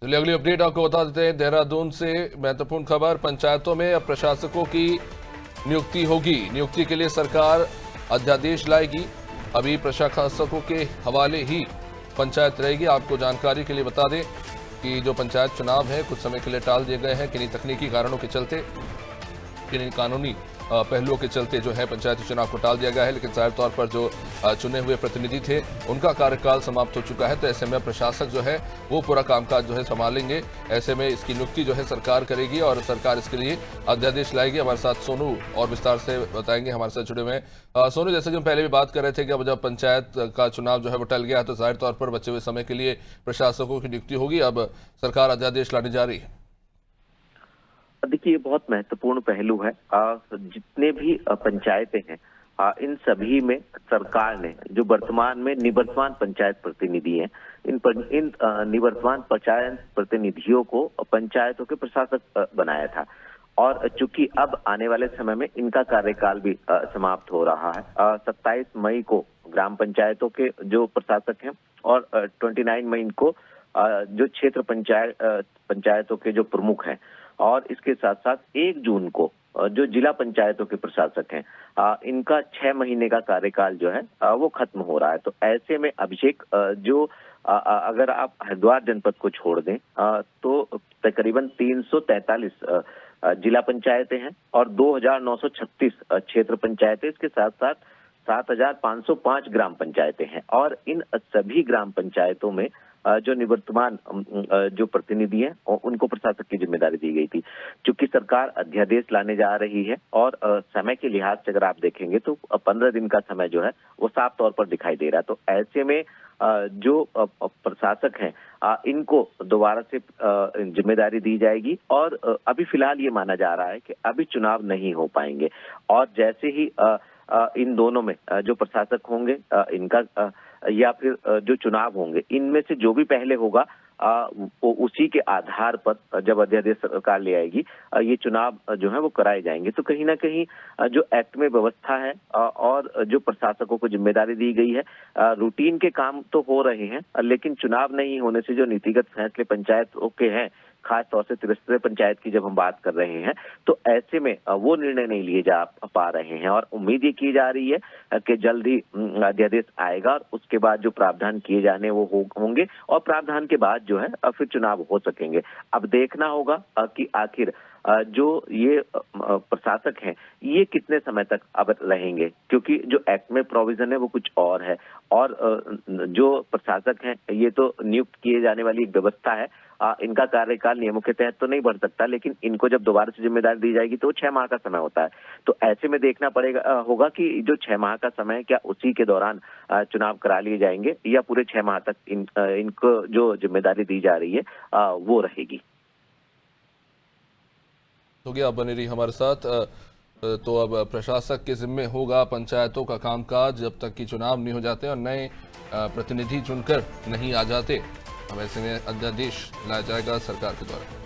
चलिए अगली अपडेट आपको बता देते हैं। देहरादून से महत्वपूर्ण खबर, पंचायतों में अब प्रशासकों की नियुक्ति होगी। नियुक्ति के लिए सरकार अध्यादेश लाएगी। अभी प्रशासकों के हवाले ही पंचायत रहेगी। आपको जानकारी के लिए बता दें कि जो पंचायत चुनाव है कुछ समय के लिए टाल दिए गए हैं, किन्हीं तकनीकी कारणों के चलते, किन्हीं कानूनी पहलुओं के चलते जो है पंचायती चुनाव को टाल दिया गया है। लेकिन जाहिर तौर पर जो चुने हुए प्रतिनिधि थे उनका कार्यकाल समाप्त हो चुका है, तो ऐसे में प्रशासक जो है वो पूरा कामकाज जो है संभालेंगे। ऐसे में इसकी नियुक्ति जो है सरकार करेगी और सरकार इसके लिए अध्यादेश लाएगी। हमारे साथ सोनू और विस्तार से बताएंगे, हमारे साथ जुड़े हुए हैं। सोनू, जैसे कि हम पहले भी बात कर रहे थे कि अब जब पंचायत का चुनाव जो है वो टल गया है तो जाहिर तौर पर बचे हुए समय के लिए प्रशासकों की नियुक्ति होगी। अब सरकार अध्यादेश लाने जा रही है। देखिए, बहुत महत्वपूर्ण पहलू है। जितने भी पंचायतें हैं, इन सभी में सरकार ने जो वर्तमान में निवर्तमान पंचायत प्रतिनिधि हैं, इन निवर्तमान पंचायत प्रतिनिधियों को पंचायतों के प्रशासक बनाया था। और चूंकि अब आने वाले समय में इनका कार्यकाल भी समाप्त हो रहा है। 27 मई को ग्राम पंचायतों के जो प्रशासक हैं और 29 मई को जो क्षेत्र पंचायतों के जो प्रमुख हैं, और इसके साथ साथ 1 जून को जो जिला पंचायतों के प्रशासक हैं, इनका 6 महीने का कार्यकाल जो है वो खत्म हो रहा है। तो ऐसे में अभिषेक, जो अगर आप हरिद्वार जनपद को छोड़ दें तो तकरीबन 343 जिला पंचायतें हैं और 2936 क्षेत्र पंचायतें, इसके साथ साथ 7505 ग्राम पंचायतें हैं। और इन सभी ग्राम पंचायतों में जो निवर्तमान जो प्रतिनिधि हैं उनको प्रशासक की जिम्मेदारी दी गई थी। चूंकि सरकार अध्यादेश लाने जा रही है और समय के लिहाज से अगर आप देखेंगे तो 15 दिन का समय जो है वो साफ तौर पर दिखाई दे रहा है। तो ऐसे में जो प्रशासक हैं इनको दोबारा से जिम्मेदारी दी जाएगी। और अभी फिलहाल ये माना जा रहा है कि अभी चुनाव नहीं हो पाएंगे, और जैसे ही इन दोनों में जो प्रशासक होंगे इनका या फिर जो चुनाव होंगे, इनमें से जो भी पहले होगा उसी के आधार पर जब अध्यादेश सरकार ले आएगी ये चुनाव जो है वो कराए जाएंगे। तो कहीं ना कहीं जो एक्ट में व्यवस्था है और जो प्रशासकों को जिम्मेदारी दी गई है, रूटीन के काम तो हो रहे हैं, लेकिन चुनाव नहीं होने से जो नीतिगत फैसले पंचायतों के हैं, खास तौर से त्रिस्तरीय पंचायत की जब हम बात कर रहे हैं, तो ऐसे में वो निर्णय नहीं लिए जा पा रहे हैं। और उम्मीद ये की जा रही है कि जल्द ही अध्यादेश आएगा और उसके बाद जो प्रावधान किए जाने वो होंगे, और प्रावधान के बाद जो है फिर चुनाव हो सकेंगे। अब देखना होगा कि आखिर जो ये प्रशासक हैं ये कितने समय तक अब रहेंगे, क्योंकि जो एक्ट में प्रोविजन है वो कुछ और है, और जो प्रशासक हैं ये तो नियुक्त किए जाने वाली एक व्यवस्था है। इनका कार्यकाल नियमों के तहत तो नहीं बढ़ सकता, लेकिन इनको जब दोबारा से जिम्मेदारी दी जाएगी तो 6 माह का समय होता है। तो ऐसे में देखना पड़ेगा होगा कि जो 6 माह का समय है, क्या उसी के दौरान चुनाव करा लिए जाएंगे या पूरे 6 माह तक इनको जो जिम्मेदारी दी जा रही है वो रहेगी। तो क्या आप बने रही हमारे साथ। तो अब प्रशासक के जिम्मे होगा पंचायतों का कामकाज जब तक कि चुनाव नहीं हो जाते और नए प्रतिनिधि चुनकर नहीं आ जाते। अब ऐसे में अध्यादेश लाया जाएगा सरकार के द्वारा।